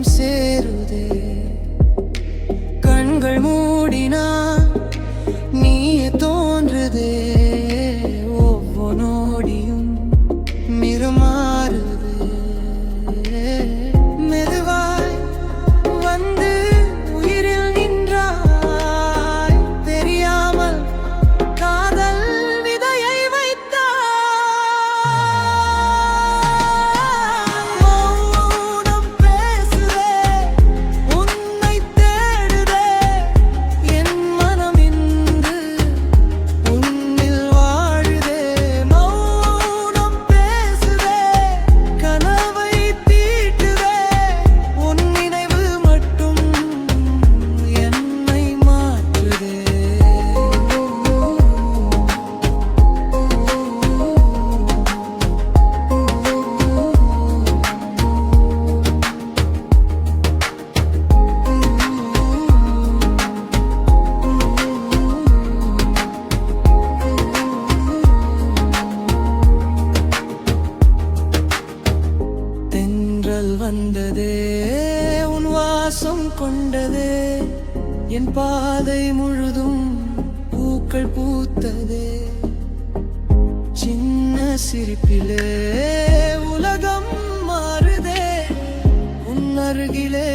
இதயம் சேருதே. கண்கள் மூடினா நீயே தோன்றுதே. ஒவ்வொன்னோடியும் மிரமாறுதே. மெதுவாய் வந்து உயிரில் நின்றாய். தெரியாமல் காதல் விதையை வைத்தாய். மௌனம் பேசுதே, உன்னை தேடுதே. என் மனம் இன்று உன்னில் வாழுதே. மௌனம் பேசுதே, கனவை தீட்டுதே. உன் நினைவு மட்டும் என்னை மாற்றுதே. தென்றல் வந்ததே, உன் வாசம் கொண்டதே. என் பாதை முழுதும் பூக்கள் பூத்ததே. சின்ன சிரிப்பிலே உலகம் மாறுதே. உன் அருகிலே